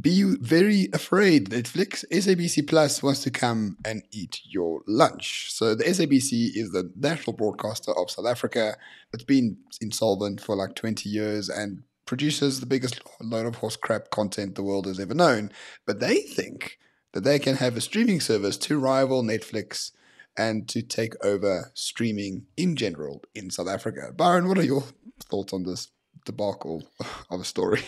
Be very afraid, Netflix. SABC Plus wants to come and eat your lunch. So the SABC is the national broadcaster of South Africa. It's been insolvent for like 20 years and produces the biggest load of horse crap content the world has ever known. But they think that they can have a streaming service to rival Netflix and to take over streaming in general in South Africa. Byron, what are your thoughts on this debacle of a story?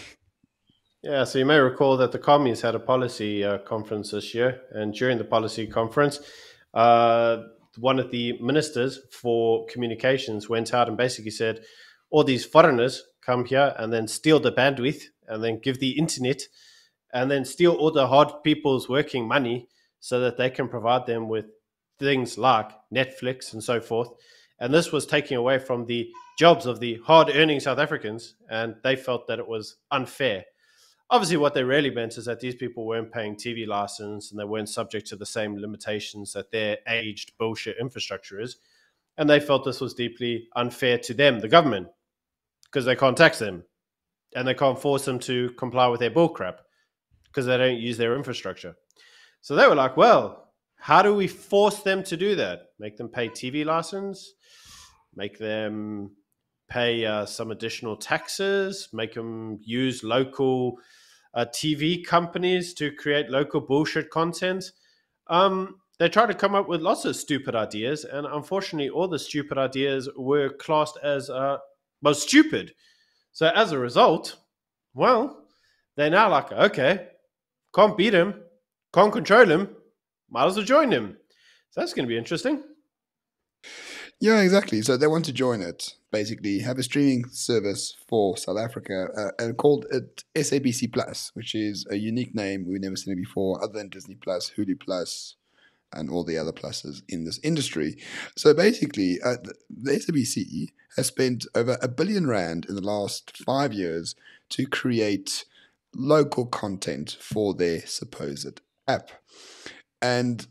Yeah, so you may recall that the commies had a policy conference this year, and during the policy conference, one of the ministers for communications went out and basically said, all these foreigners come here and then steal the bandwidth and then give the internet and then steal all the hard people's working money so that they can provide them with things like Netflix and so forth. And this was taking away from the jobs of the hard-earning South Africans, and they felt that it was unfair. Obviously, what they really meant is that these people weren't paying TV license and they weren't subject to the same limitations that their aged bullshit infrastructure is. And they felt this was deeply unfair to them, the government, because they can't tax them and they can't force them to comply with their bullcrap because they don't use their infrastructure. So they were like, well, how do we force them to do that? Make them pay TV license, make them pay some additional taxes, make them use local TV companies to create local bullshit content. They tried to come up with lots of stupid ideas, and unfortunately, all the stupid ideas were classed as most stupid. So as a result, well, they're now like, okay, can't beat him, can't control him, might as well join him. So that's going to be interesting. Yeah, exactly. So they want to join it, basically, have a streaming service for South Africa and called it SABC Plus, which is a unique name. We've never seen it before, other than Disney Plus, Hulu Plus, and all the other pluses in this industry. So basically, the SABC has spent over R1 billion in the last 5 years to create local content for their supposed app. And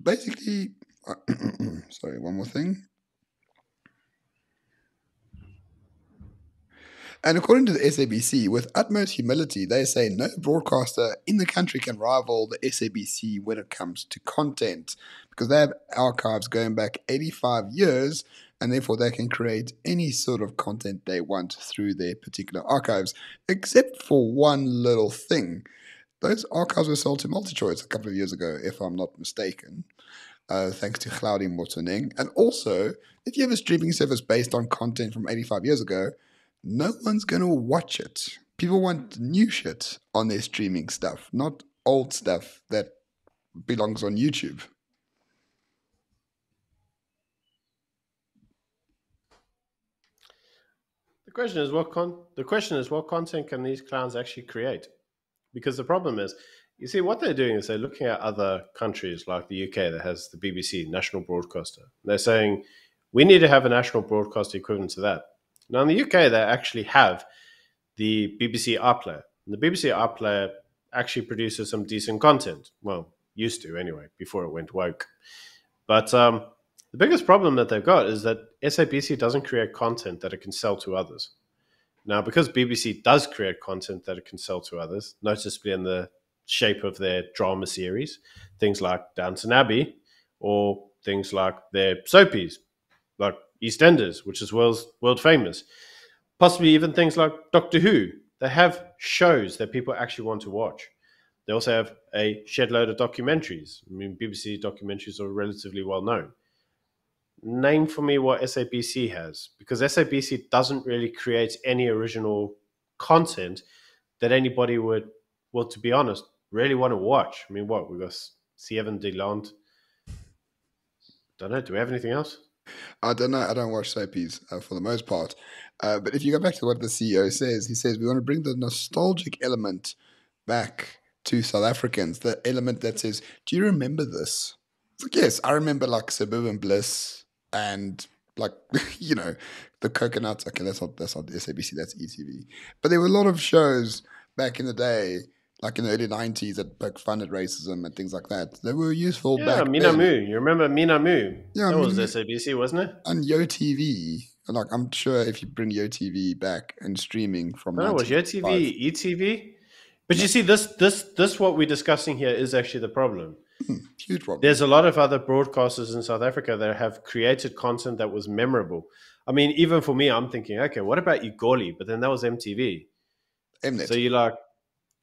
basically, sorry, one more thing. And according to the SABC, with utmost humility, they say no broadcaster in the country can rival the SABC when it comes to content because they have archives going back 85 years and therefore they can create any sort of content they want through their particular archives, except for one little thing. Those archives were sold to MultiChoice a couple of years ago, if I'm not mistaken. Thanks to Cloudy Motoneng. And also, if you have a streaming service based on content from 85 years ago, no one's going to watch it. People want new shit on their streaming stuff, not old stuff that belongs on YouTube. The question is what content can these clowns actually create? Because the problem is, you see, what they're doing is they're looking at other countries like the UK that has the BBC, national broadcaster. They're saying, we need to have a national broadcaster equivalent to that. Now, in the UK, they actually have the BBC iPlayer. And the BBC iPlayer actually produces some decent content. Well, used to anyway, before it went woke. But the biggest problem that they've got is that SABC doesn't create content that it can sell to others. Now, because BBC does create content that it can sell to others, noticeably in the shape of their drama series, things like Downton Abbey, or things like their soapies, like EastEnders, which is world famous. Possibly even things like Doctor Who. They have shows that people actually want to watch. They also have a shed load of documentaries. I mean, BBC documentaries are relatively well known. Name for me what SABC has, because SABC doesn't really create any original content that anybody would, well, to be honest, really want to watch. I mean, what? We've got Seven DeLand. Don't know. Do we have anything else? I don't know. I don't watch soapies for the most part. But if you go back to what the CEO says, he says we want to bring the nostalgic element back to South Africans. The element that says, do you remember this? It's like, yes, I remember like Suburban Bliss and like, you know, the Coconuts. Okay, that's not SABC, that's ETV. But there were a lot of shows back in the day, like in the early 90s, that poked fun at racism and things like that. They were useful back then. Yeah, Minamu. You remember Minamu? Yeah, that was SABC, wasn't it? And YoTV. Like, I'm sure if you bring YoTV back and streaming from... No, it was YoTV, ETV. But you see, this what we're discussing here is actually the problem. Huge problem. There's a lot of other broadcasters in South Africa that have created content that was memorable. I mean, even for me, I'm thinking, okay, what about Igoli? But then that was MTV. So Mnet. you're like,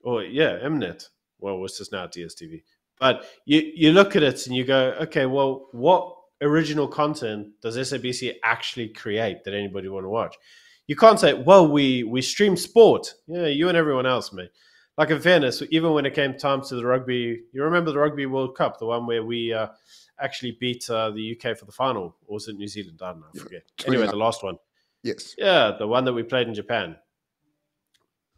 oh yeah, Mnet. Well, what's this now, DSTV? But you look at it and you go, okay, well, what original content does SABC actually create that anybody want to watch? You can't say, well, we stream sport. Yeah, you and everyone else, mate. Like in fairness, even when it came time to the rugby, you remember the Rugby World Cup, the one where we actually beat the UK for the final, or was it New Zealand? I don't know, I forget. Anyway, 29. the last one. Yes. Yeah, the one that we played in Japan.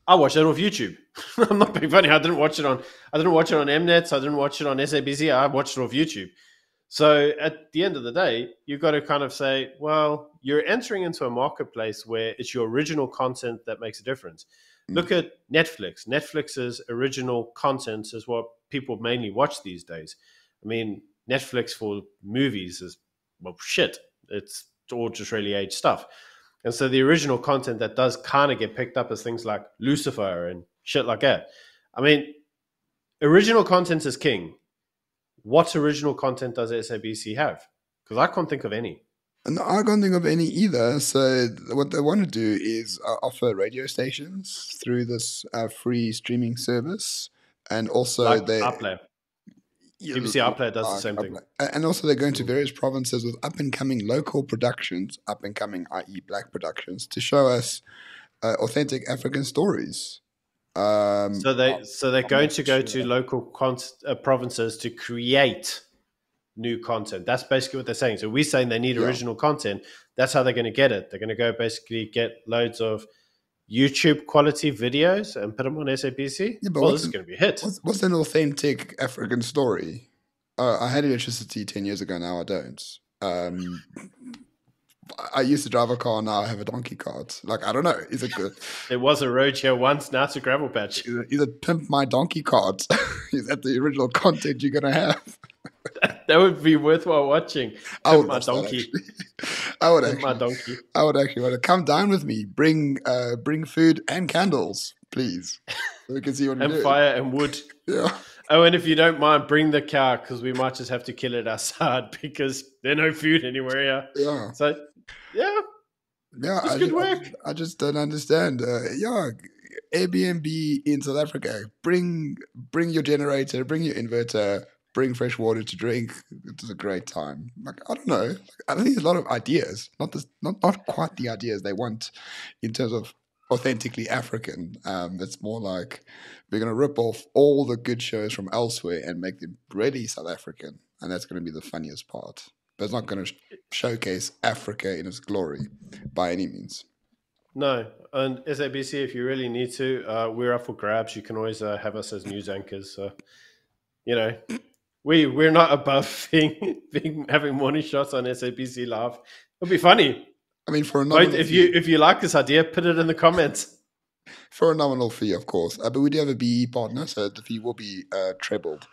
I watched that off YouTube. I'm not being funny. I didn't watch it on Mnet. I didn't watch it on SABC. I watched it off YouTube. So at the end of the day, you've got to kind of say, well, you're entering into a marketplace where it's your original content that makes a difference. Look at Netflix. Netflix's original content is what people mainly watch these days. I mean, Netflix for movies is, well, shit. It's all just really aged stuff. And so the original content that does kind of get picked up as things like Lucifer and shit like that. I mean, original content is king. What original content does SABC have? Because I can't think of any. And I can't think of any either. So what they want to do is offer radio stations through this free streaming service, and also Like they iPlayer. BBC iPlayer does the same thing. And also they're going to various provinces with up and coming local productions, up and coming, i.e., black productions, to show us authentic African stories. So they're going to go to local provinces to create new content. That's basically what they're saying. So we're saying they need original content. That's how they're going to get it. They're going to go basically get loads of YouTube quality videos and put them on SABC. Yeah, but well, this is going to be a hit. What's an authentic African story? I had electricity 10 years ago. Now I don't. I used to drive a car. Now I have a donkey cart. Like, I don't know. Is it good? There was a road here once. Now it's a gravel patch. Is it pimp my donkey cart? Is that the original content you're going to have? That would be worthwhile watching. I would my donkey. I would actually. My donkey. I would actually want to come down with me. Bring food and candles, please, so we can see what. And fire and wood. Yeah. Oh, and if you don't mind, bring the cow because we might just have to kill it outside because there's no food anywhere here. Yeah. So, yeah. Yeah. Good work. I just don't understand. Airbnb in South Africa. Bring your generator. Bring your inverter. Bring fresh water to drink. It's a great time. Like, I don't know. I think there's a lot of ideas. Not quite the ideas they want in terms of authentically African. It's more like we're going to rip off all the good shows from elsewhere and make them really South African, and that's going to be the funniest part. But it's not going to showcase Africa in its glory by any means. No, and SABC, if you really need to, we're up for grabs. You can always have us as news anchors. We're not above having morning shots on SABC Live. It'll be funny. I mean, for a nominal if you like this idea, put it in the comments. For a nominal fee, of course. But we do have a BE partner, so the fee will be trebled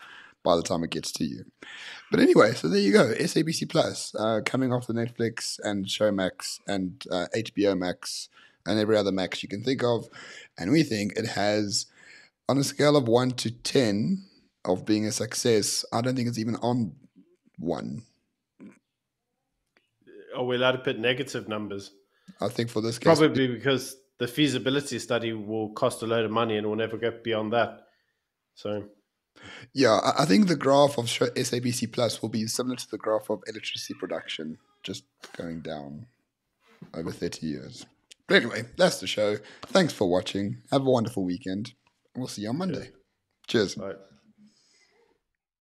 by the time it gets to you. But anyway, so there you go. SABC Plus coming off the Netflix and Showmax and HBO Max and every other Max you can think of. And we think it has, on a scale of 1 to 10 of being a success, I don't think it's even on 1. Are we allowed to put negative numbers? I think for this case, probably because the feasibility study will cost a load of money and will never go beyond that. So, yeah, I think the graph of SABC Plus will be similar to the graph of electricity production, just going down over 30 years. But anyway, that's the show. Thanks for watching. Have a wonderful weekend. We'll see you on Monday. Cheers. Bye.